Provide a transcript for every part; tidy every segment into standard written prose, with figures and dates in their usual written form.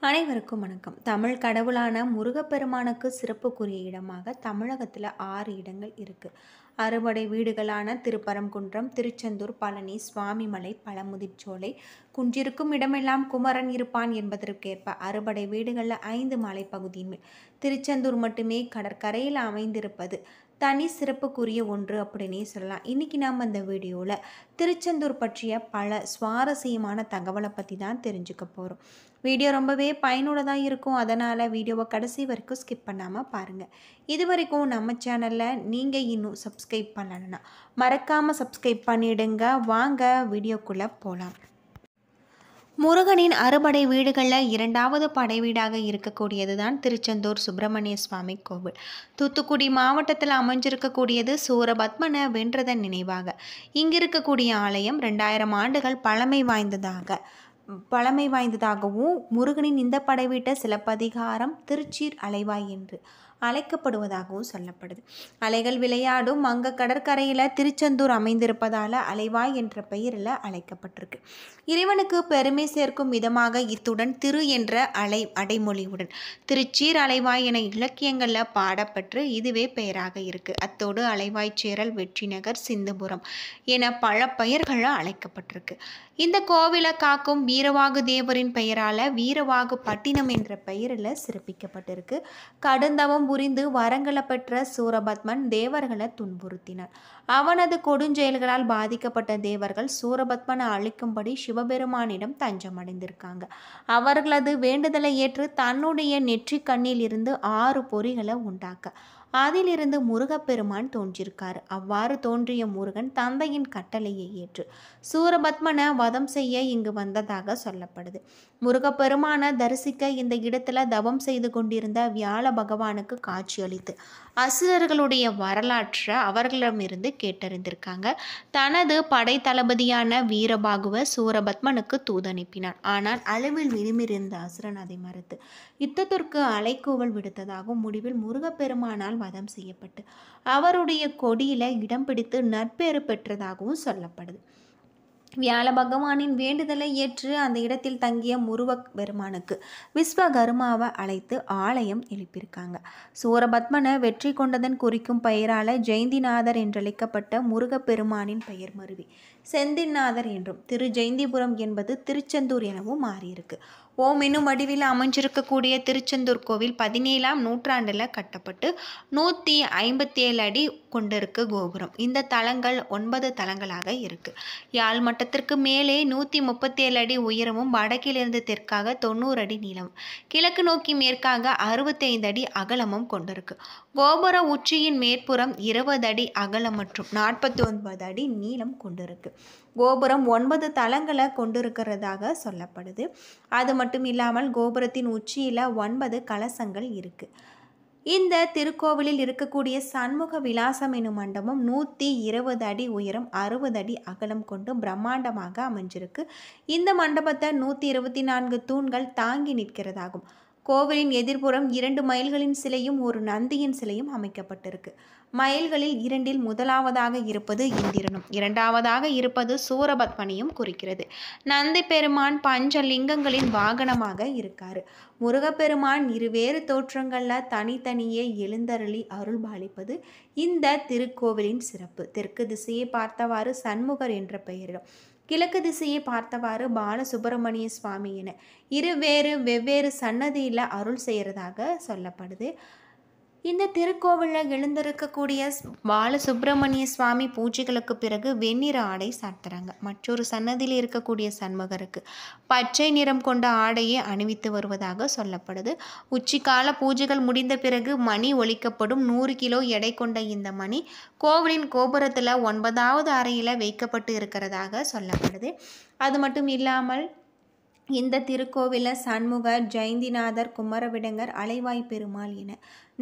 அனைவருக்கும் வணக்கம். தமிழ் கடவுளான முருகப்பெருமானுக்கு சிறப்புக்குரிய இடமாக தமிழகத்தில் 6 இடங்கள் இருக்கு. அறுபடை வீடுகளான திருப்பரங்குன்றம், திருச்செந்தூர், பழனி, சுவாமிமலை, பழமுதிர்ச்சோலை, குன்றிருக்கும் இடமெல்லாம் குமரன் இருப்பான் என்பதற்கேற்ப அறுபடை வீடுகளில் 5 மலைப்பகுதியின் மேல் திருச்செந்தூர் மட்டுமே கடற்கரையில் அமைந்திருப்பது தனி சிறப்புக்குரிய ஒன்று அப்படின்னே சொல்லலாம். இன்றைக்கி நாம் இந்த வீடியோவில் திருச்செந்தூர் பற்றிய பல சுவாரஸ்யமான தகவலை பற்றி தான் தெரிஞ்சுக்க போகிறோம். வீடியோ ரொம்பவே பயனுள்ளதாக இருக்கும். அதனால் வீடியோவை கடைசி வரைக்கும் ஸ்கிப் பண்ணாமல் பாருங்கள். இது வரைக்கும் நம்ம சேனலில் நீங்கள் இன்னும் சப்ஸ்கிரைப் பண்ணலைன்னா மறக்காமல் சப்ஸ்கிரைப் பண்ணிவிடுங்க. வாங்க வீடியோக்குள்ளே போகலாம். முருகனின் அறுபடை வீடுகளில் 2வது படை வீடாக இருக்கக்கூடியது தான் திருச்செந்தூர் சுப்பிரமணிய சுவாமி கோவில். தூத்துக்குடி மாவட்டத்தில் அமைஞ்சிருக்கக்கூடியது சூரபத்மனை வென்றதன் நினைவாக இங்கு இருக்கக்கூடிய ஆலயம் 2000 ஆண்டுகள் பழமை வாய்ந்ததாகவும் முருகனின் இந்த படை வீட்டை சிலப்பதிகாரம் திருச்சீர் அலைவாய் என்று அழைக்கப்படுவதாகவும் சொல்லப்படுது. அலைகள் விளையாடும் அங்க கடற்கரையில் திருச்செந்தூர் அமைந்திருப்பதால் அலைவாய் என்ற பெயரில் அழைக்கப்பட்டிருக்கு. இறைவனுக்கு பெருமை சேர்க்கும் விதமாக இத்துடன் திரு என்ற அடைமொழியுடன் திருச்சீர் அலைவாய் என இலக்கியங்களில் பாடப்பெற்று இதுவே பெயராக இருக்கு. அத்தோடு அலைவாய் சேரல், வெற்றிநகர், சிந்துபுரம் என பல பெயர்களால் அழைக்கப்பட்டிருக்கு. இந்த கோவிலை காக்கும் வீரவாகு தேவரின் பெயரால் வீரவாகு பட்டினம் என்ற பெயரில் சிறப்பிக்கப்பட்டிருக்கு. கடுந்தவம் புரிந்து வரங்களை பெற்ற சூரபத்மன் தேவர்களை துன்புறுத்தினார். அவனது கொடுஞ்செயல்களால் பாதிக்கப்பட்ட தேவர்கள் சூரபத்மனை அழிக்கும்படி சிவபெருமானிடம் தஞ்சமடைந்திருக்காங்க. அவர்களது வேண்டுதலை ஏற்று தன்னுடைய நெற்றி கண்ணில் இருந்து 6 பொறிகளை உண்டாக்க அதிலிருந்து முருகப்பெருமான் தோன்றியிருக்காரு. அவ்வாறு தோன்றிய முருகன் தந்தையின் கட்டளையை ஏற்று சூரபத்மனை வதம் செய்ய இங்கு வந்ததாக சொல்லப்படுது. முருகப்பெருமானை தரிசிக்க இந்த இடத்துல தவம் செய்து கொண்டிருந்த வியாழ பகவானுக்கு காட்சியளித்து அசுரர்களுடைய வரலாற்றை அவர்களிடமிருந்து கேட்டறிந்திருக்காங்க. தனது படை தளபதியான வீரபாகுவ சூரபத்மனுக்கு தூதனுப்பினான். ஆனால் அளவில் விரும்பியிருந்த அசுரன் அதை மறுத்து யுத்தத்திற்கு அலைக்கூவல் விடுத்ததாகவும் முடிவில் முருகப்பெருமானால் வதம் செய்யப்பட்டு அவருடைய கொடியில இடம் பிடித்து நற்பேறு பெற்றதாகவும் சொல்லப்படுது. வியாழ பகவானின் வேண்டுதலை ஏற்று அந்த இடத்தில் தங்கிய முருகப்பெருமானுக்கு விஸ்வகர்மாவை அழைத்து ஆலயம் எழுப்பியிருக்காங்க. சூரபத்மனை வெற்றி கொண்டதன் குறிக்கும் பெயரால ஜெயந்திநாதர் என்றழைக்கப்பட்ட முருகப்பெருமானின் பெயர் மருவி செந்திநாதர் என்றும் திரு ஜெயந்திபுரம் என்பது திருச்செந்தூர் எனவும் மாறியிருக்கு. ஓம் என்னும் வடிவில் அமைஞ்சிருக்கக்கூடிய திருச்செந்தூர் கோவில் 17ஆம் நூற்றாண்டில் கட்டப்பட்டு 157 அடி கொண்டிருக்கு கோபுரம். இந்த தலங்கள் 9 தலங்களாக இருக்கு. யாழ் மட்டத்திற்கு மேலே 137 அடி உயரமும் வடக்கிலிருந்து தெற்காக 90 அடி நீளம், கிழக்கு நோக்கி மேற்காக 65 அடி அகலமும் கொண்டிருக்கு. கோபுர உச்சியின் மேற்புறம் 20 அடி அகலம் மற்றும் 49 அடி நீளம் கொண்டிருக்கு. கோபுரம் 9 தளங்களை கொண்டிருக்கிறதாக சொல்லப்படுது. அது மட்டும் இல்லாமல் கோபுரத்தின் உச்சியில் 9 கலசங்கள் இருக்கு. இந்த திருக்கோவிலில் இருக்கக்கூடிய சண்முக விலாசம் எனும் மண்டபம் 120 அடி உயரம் 60 அடி அகலம் கொண்டு பிரம்மாண்டமாக அமைஞ்சிருக்கு. இந்த மண்டபத்தை 124 தூண்கள் தாங்கி நிற்கிறதாகும். கோவிலின் எதிர்ப்புறம் 2 மயில்களின் சிலையும் ஒரு நந்தியின் சிலையும் அமைக்கப்பட்டிருக்கு. மயில்களில் 2இல் முதலாவதாக இருப்பது இந்திரனும் 2வதாக இருப்பது சூரபத்மனையும் குறிக்கிறது. நந்தி பெருமான் பஞ்சலிங்கங்களின் வாகனமாக இருக்காரு. முருகப்பெருமான் இருவேறு தோற்றங்களில் தனித்தனியே எழுந்தருளி அருள் பாலிப்பது இந்த திருக்கோவிலின் சிறப்பு. தெற்கு திசையை பார்த்தவாறு சண்முகர் என்ற பெயரிலும் கிழக்கு திசையை பார்த்தவாறு பாலசுப்பிரமணிய சுவாமி என வெவ்வேறு சன்னதியில் அருள் செய்கிறதாக சொல்லப்படுது. இந்த திருக்கோவிலில் எழுந்திருக்கக்கூடிய பாலசுப்பிரமணிய சுவாமி பூஜைகளுக்கு பிறகு வெண்ணிற ஆடை சாத்துறாங்க. மற்றொரு சன்னதியில் இருக்கக்கூடிய சண்முகருக்கு பச்சை நிறம் கொண்ட ஆடையை அணிவித்து வருவதாக சொல்லப்படுது. உச்சிக்கால பூஜைகள் முடிந்த பிறகு மணி ஒலிக்கப்படும். 100 கிலோ எடை கொண்ட இந்த மணி கோவிலின் கோபுரத்தில் 9வது அறையில் வைக்கப்பட்டு இருக்கிறதாக சொல்லப்படுது. அது மட்டும் இல்லாமல் இந்த திருக்கோவிலில் சண்முகர், ஜெயந்திநாதர், குமரவிடங்கர், அலைவாய் பெருமாள் என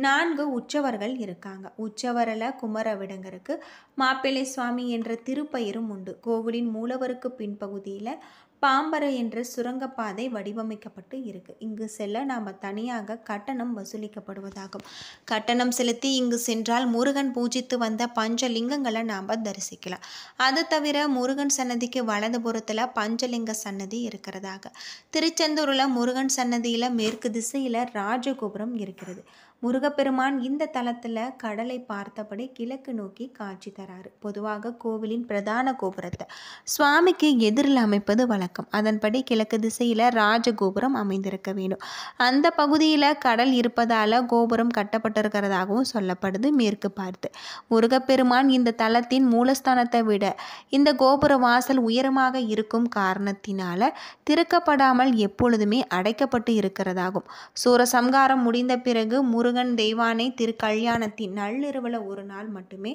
4 உற்சவர்கள் இருக்காங்க. உற்சவரில் குமரவிடங்கருக்கு மாப்பிள்ளை சுவாமி என்ற திருப்பெயரும் உண்டு. கோவிலின் மூலவருக்கு பின்பகுதியில் பாம்பரை என்ற சுரங்கப்பாதை வடிவமைக்கப்பட்டு இருக்கு. இங்கு செல்ல நாம் தனியாக கட்டணம் வசூலிக்கப்படுவதாகும். கட்டணம் செலுத்தி இங்கு சென்றால் முருகன் பூஜித்து வந்த பஞ்சலிங்கங்களை நாம் தரிசிக்கலாம். அது தவிர முருகன் சன்னதிக்கு வலதுபுறத்தில் பஞ்சலிங்க சன்னதி இருக்கிறதாக. திருச்செந்தூரில் முருகன் சன்னதியில் மேற்கு திசையில் ராஜகோபுரம் இருக்கிறது. முருகப்பெருமான் இந்த தலத்தில் கடலை பார்த்தபடி கிழக்கு நோக்கி காட்சி தராரு. பொதுவாக கோவிலின் பிரதான கோபுரத்தை சுவாமிக்கு எதிரில் அமைப்பது வழக்கம். அதன்படி கிழக்கு திசையில் ராஜகோபுரம் அமைந்திருக்க வேண்டும். அந்த பகுதியில் கடல் இருப்பதால் கோபுரம் கட்டப்பட்டிருக்கிறதாகவும் சொல்லப்படுது. மேற்கு பார்த்து முருகப்பெருமான் இந்த தலத்தின் மூலஸ்தானத்தை விட இந்த கோபுர வாசல் உயரமாக இருக்கும் காரணத்தினால திறக்கப்படாமல் எப்பொழுதுமே அடைக்கப்பட்டு இருக்கிறதாகும். சூரசம்காரம் முடிந்த பிறகு முருகன் தெய்வானை திருக்கல்யாணத்தின் நள்ளிரவுல ஒரு நாள் மட்டுமே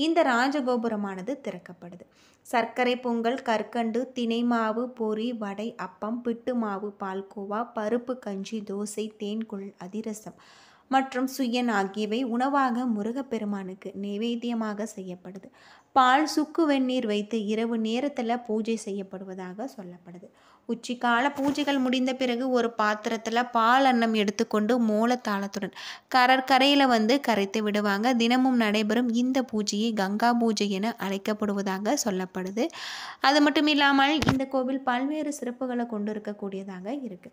இந்த ராஜகோபுரமானது திறக்கப்படுது. சர்க்கரை பொங்கல், கற்கண்டு, தினை மாவு, பொரி, வடை, அப்பம், பிட்டு மாவு, பால்கோவா, பருப்பு கஞ்சி, தோசை, தேன்குழல், அதிரசம் மற்றும் சுயன் ஆகியவை உணவாக முருகப்பெருமானுக்கு நைவேத்தியமாக செய்யப்படுது. பால் சுக்கு வெந்நீர் வைத்து இரவு நேரத்தில் பூஜை செய்யப்படுவதாக சொல்லப்படுது. உச்சிக்கால பூஜைகள் முடிந்த பிறகு ஒரு பாத்திரத்தில் பால் அன்னம் எடுத்துக்கொண்டு மோளத்தாளத்துடன் கடற்கரையில் கரைத்து விடுவாங்க. தினமும் நடைபெறும் இந்த பூஜையை கங்கா பூஜை என அழைக்கப்படுவதாக சொல்லப்படுது. அது மட்டும் இல்லாமல் இந்த கோவில் பல்வேறு சிறப்புகளை கொண்டு இருக்கக்கூடியதாக இருக்கு.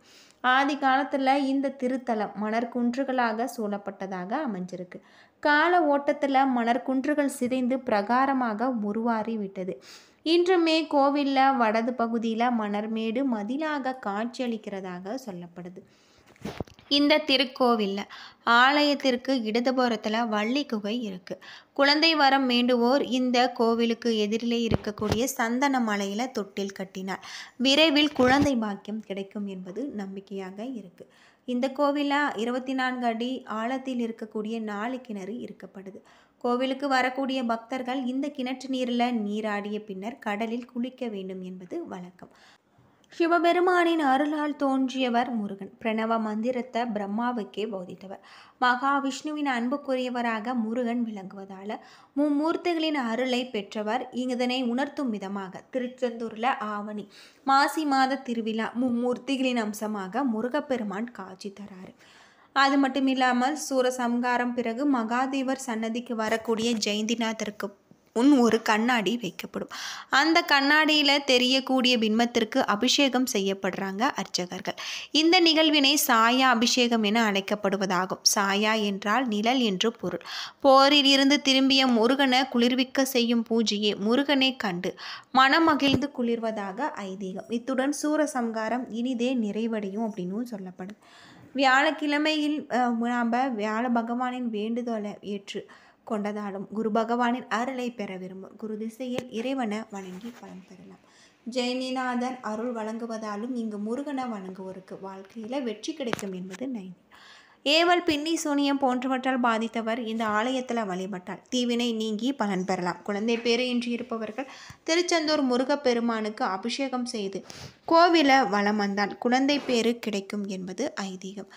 ஆதி காலத்தில் இந்த திருத்தலம் மணற்குன்றுகளாக சூழப்பட்டதாக அமைஞ்சிருக்கு. கால ஓட்டத்தில் மணற்குன்றுகள் சிதைந்து பிரகாரமாக உருவாறி விட்டது. இன்றுமே கோவிலில் வடது பகுதியில் மணர்மேடு மதிலாக காட்சியளிக்கிறதாக சொல்லப்படுது. இந்த திருக்கோவிலில் ஆலயத்திற்கு இடதுபுறத்தில் வள்ளி குகை இருக்கு. குழந்தை வரம் வேண்டுவோர் இந்த கோவிலுக்கு எதிரிலே இருக்கக்கூடிய சந்தன மலையில் தொட்டில் கட்டினார் விரைவில் குழந்தை பாக்கியம் கிடைக்கும் என்பது நம்பிக்கையாக இருக்கு. இந்த கோவிலில் 24 அடி ஆழத்தில் இருக்கக்கூடிய 4 கிணறு இருக்கப்படுது. கோவிலுக்கு வரக்கூடிய பக்தர்கள் இந்த கிணற்று நீரில் நீராடிய பின்னர் கடலில் குளிக்க வேண்டும் என்பது வழக்கம். சிவபெருமானின் அருளால் தோன்றியவர் முருகன். பிரணவ மந்திரத்தை பிரம்மாவுக்கே போதித்தவர். மகாவிஷ்ணுவின் அன்புக்குரியவராக முருகன் விளங்குவதால் மும்மூர்த்திகளின் அருளை பெற்றவர். இதனை உணர்த்தும் விதமாக திருச்செந்தூரில் ஆவணி மாசி மாத திருவிழா மும்மூர்த்திகளின் அம்சமாக முருகப்பெருமான் காட்சி தராரு. அது மட்டும் இல்லாமல் சூரசம்காரம் பிறகு மகாதேவர் சன்னதிக்கு வரக்கூடிய ஜெயந்திநாதருக்கு ஒரு கண்ணாடி வைக்கப்படும். அந்த கண்ணாடியில் தெரியக்கூடிய பிம்பத்திற்கு அபிஷேகம் செய்யப்படுறாங்க அர்ச்சகர்கள். இந்த நிகழ்வினை சாயா அபிஷேகம் என அழைக்கப்படுவதாகும். சாயா என்றால் நிழல் என்று பொருள். போரில் இருந்து திரும்பிய முருகனை குளிர்விக்க செய்யும் பூஜையை முருகனை கண்டு மனமகிழ்ந்து குளிர்வதாக ஐதீகம். இத்துடன் சூரசம்காரம் இனிதே நிறைவடையும் அப்படின்னு சொல்லப்படுது. வியாழக்கிழமையில் நாம் வியாழ பகவானின் வேண்டுதலை ஏற்று கொண்டதாலும் குரு பகவானின் அருளை பெற விரும்பும் குரு திசையில் இறைவனை வணங்கி பலன் பெறலாம். ஜெயந்திநாதன் அருள் வழங்குவதாலும் இங்கு முருகனை வணங்குவோருக்கு வாழ்க்கையில் வெற்றி கிடைக்கும் என்பது நைதி. ஏவல், பின்னி, சூனியம் போன்றவற்றால் பாதித்தவர் இந்த ஆலயத்தில் வழிபட்டால் தீவினை நீங்கி பலன் பெறலாம். குழந்தை பேறு இன்றி இருப்பவர்கள் திருச்செந்தூர் முருகப்பெருமானுக்கு அபிஷேகம் செய்து கோவிலை வலம் வந்தால் குழந்தை பேறு கிடைக்கும் என்பது ஐதீகம்.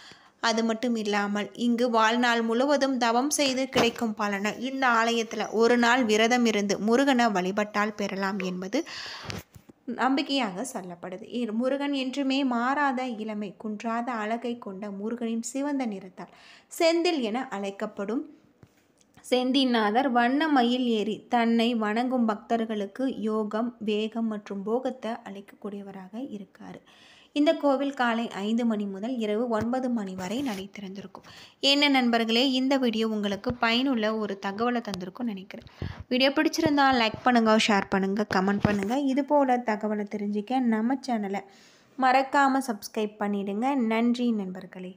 அது மட்டும் இல்லாமல் இங்கு வாழ்நாள் முழுவதும் தவம் செய்து கிடைக்கும் பலனை இந்த ஆலயத்தில் ஒரு நாள் விரதம் இருந்து முருகனை வழிபட்டால் பெறலாம் என்பது நம்பிக்கையாக சொல்லப்படுது. முருகன் என்றுமே மாறாத இளமை குன்றாத அழகை கொண்ட முருகனின் சிவந்த நிறத்தால் செந்தில் என அழைக்கப்படும் செந்திநாதர் வண்ண மயில் ஏறி தன்னை வணங்கும் பக்தர்களுக்கு யோகம், வேகம் மற்றும் போகத்தை அளிக்கக்கூடியவராக இருக்கார். இந்த கோவில் காலை 5 மணி முதல் இரவு 9 மணி வரை நடை திறந்திருக்கும். என்ன நண்பர்களே, இந்த வீடியோ உங்களுக்கு பயனுள்ள ஒரு தகவலை தந்திருக்கும்னு நினைக்கிறேன். வீடியோ பிடிச்சிருந்தால் லைக் பண்ணுங்கள், ஷேர் பண்ணுங்கள், கமெண்ட் பண்ணுங்கள். இது போல் தகவலை தெரிஞ்சிக்க நம்ம சேனலை மறக்காமல் சப்ஸ்கிரைப் பண்ணிடுங்க. நன்றி நண்பர்களே.